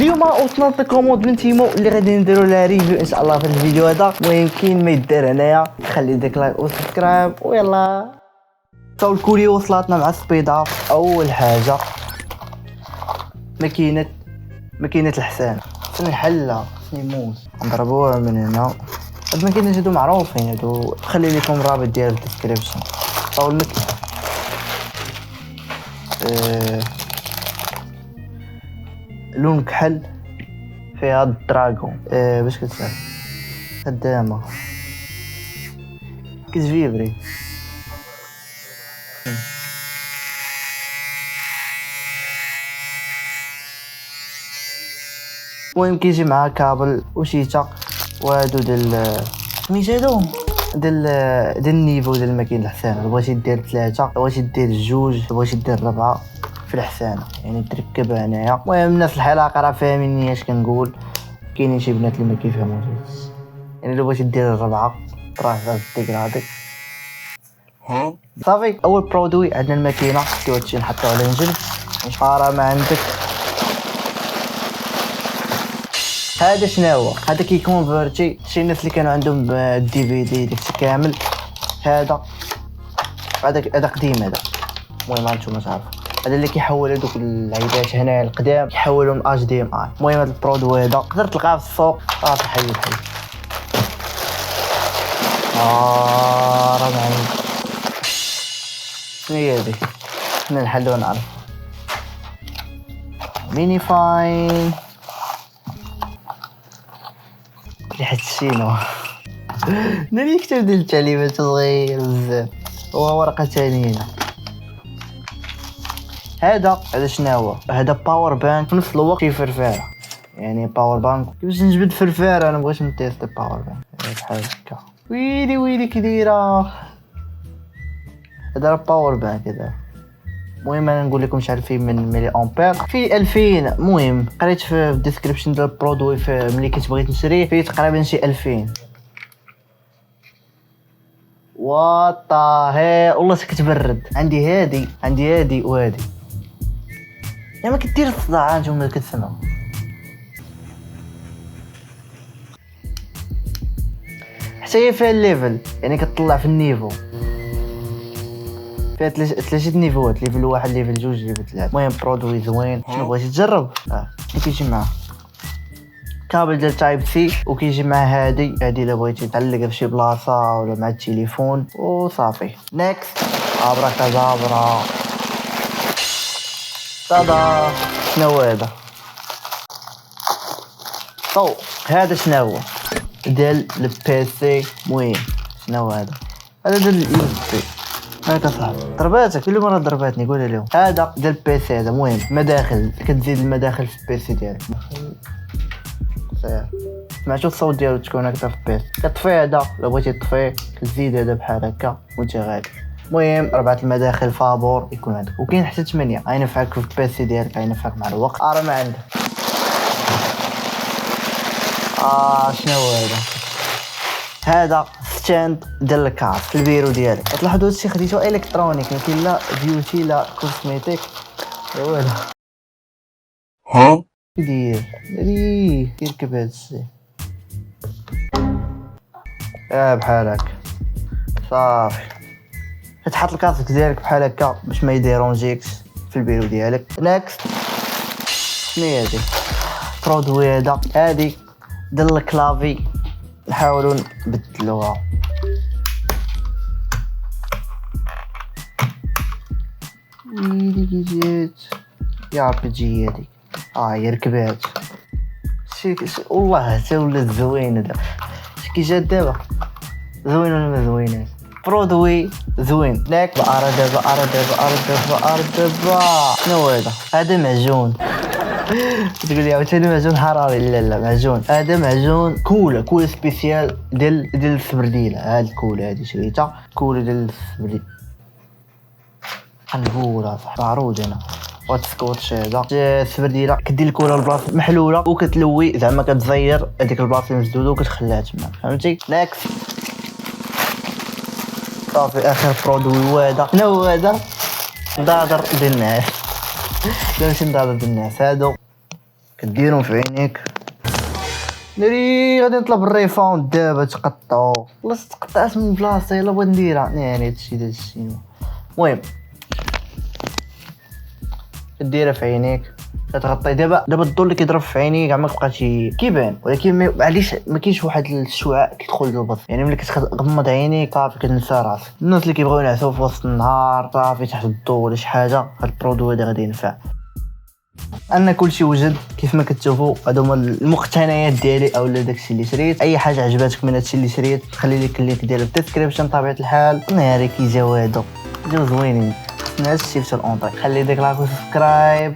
اليوم وصلت الكوموند من تيمو اللي غادي نديرو لها ريفيو ان شاء الله في الفيديو هذا. المهم كاين ما يدار هنايا، خلي ديك لايك وسبسكرايب ويلا. صاو الكوري وصلاتنا مع السبيدة. اول حاجه ماكينه الحسان، خصني نحلها، خصني موس نضربوها من هنا. هاد الماكينه هادو معروفين، هادو خلي لكم الرابط ديال الديسكريبشن. صاو الماكينه لون كحل فيها الدراغون. باش كتسال خدامه كتفيبري. المهم كيجي معاه كابل وشيتا وهادو ديال سميت هادو ديال النيفو ديال الماكينه الحسانه. بغيتي دير 3، بغيتي دير 2، بغيتي دير 4 في الحسانه، يعني تركبها هنايا. المهم الناس الحلاقه راه فاهميني اش كنقول. كاينين شي بنات اللي ما كيفهموش، يعني لو بغيتي دير 4 راه فاز ديكرادي. صافي اول برودوي عندنا الماكينه كيواتشي نحطوها على جنب. راه ما عندك هذا شناهو؟ هذا كيكونفيرتي شي الناس اللي كانوا عندهم دي في دي داكشي كامل. هذا قديم هذا. المهم هانتوما تعرفوا هذا اللي كيحول هذوك العيدات هنا القدام كيحولهم اش دي ام اي. المهم هذا البرودوي هذا تقدر تلقاه في السوق. صافي حي راه ما عندي. شنو هي هذه؟ حنا نحلو نعرف. ميني فاين ريحة الشينو. ناري كتب ديال التعليمات صغير بزاف. هو ورقة ثانية. هذا شناهو؟ هذا باور بانك في نفس الوقت فيه فرفارة، يعني باور بانك كيفاش نجبد فرفارة. انا بغيت نتيست باور بانك بحال هكا. ويلي كي دايرة. هذا باور بانك هذا. المهم انا نقول لكم شحال فيه من ملي امبير. في 2000. المهم قريت في الديسكريبشن ديال البرودوي ملي كنت بغيت نشريه فيه تقريبا شي 2000. واطا هي والله كتبرد. عندي هادي وهادي. يا ما كدير الصداع نتوما كتسمعوا. حتى هي فيها الليفل، يعني كتطلع في النيفو. فيها 3 نيفوات، ليفل 1 ليفل 2 ليفل 3. المهم برودوي زوين. شنو بغيتي تجرب؟ كيجي معاه كابل ديال تايب سي، وكيجي مع هادي الا بغيتي تعلقها فشي بلاصه ولا مع التليفون وصافي. نيكست ابراكادابرا. طادا. شنو هذا؟ هذا شنو هو؟ ديال البيسي. المهم شنو هذا؟ هذا ديال اليو اس بي. هاك صاحبي ضرباتك كل مره ضرباتني. قولها لهم هذا ديال البيسي. هذا المهم مداخل، كتزيد المداخل في البيسي ديالك. سمعتو الصوت ديالو تكون هكذا في البيت. كطفي هذا لو بغيتي تطفيه كتزيد هذا بحال هكا وانت غادي. المهم 4 المداخل فابور يكون عندك، وكاين حتى 8 غينفعك في البيسي ديالك، غينفعك مع الوقت. راه ما عندك. شنو هو هذا ستاند ديال الكار في البيرو ديالك. تلاحظوا هادشي خديتو الكترونيك، ما كاين لا بيوتي لا كوسميتيك لا والو. كيدير كيركب هادشي بحال هكا. صافي تحط الكاسك ديالك بحال هكا باش ما يديرونجيكش في البيرو ديالك. نيكست شنو هادي؟ برودوي هذا هادي ديال الكلافي. نحاولوا نبدلوها. ويلي كي جات يا ربي تجي هاديك. هي ركبات شي والله حتى ولات زوينه. دابا كي جات دابا زوين ولا ما زويناش؟ برودوي زوين. دابا شنو هذا معجون. تقول لي عاوتاني معجون حراري؟ لا معجون. هذا معجون كولا سبيسيال ديال السبرديله. هاد الكولا هادي شريتها كولا ديال السبرديله. غنقولها صح معروض هنا. واتسكوتش هذا السبرديله. كدير الكولا البلاصه محلوله وكتلوي زعما كتزير هذيك البلاصه المسدوده وكتخليها تما، فهمتي؟ نيكست صافي اخر برودوي هذا. شنو هو هذا؟ نضاضر بالناس. لا ماشي نضاضر بالناس، هادو كديرهم في عينيك. ناري غادي نطلب الريفاوند دابا تقطعو والله تقطعت من بلاصه يلا بغيت نديرها ناري هادشي ديال السينما. المهم كديرها في عينيك كتغطي دابا الضوء اللي كيضرب في عينيك كاع ما كيبقاش كيبان ولكن معليش ما كاينش واحد الشعاع كيدخل للبصر يعني ملي كتغمض عينيك صافي كتنسى راسك. الناس اللي كيبغيو ينعسوا في وسط النهار صافي تحت الضوء ولا شي حاجه هاد البرودوي هذا غادي ينفع. ان كلشي وجد كيف ما كتشوفوا هادو هما المقتنيات ديالي اولا داكشي اللي شريت. اي حاجه عجباتك من هادشي اللي شريت خلي لك اللينك ديالو في الديسكريبشن بطبيعه الحال. نهاري كيجاو هادو جاو زوينين خصنا هادشي في الاونطري. خلي ديك لايك وسبسكرايب.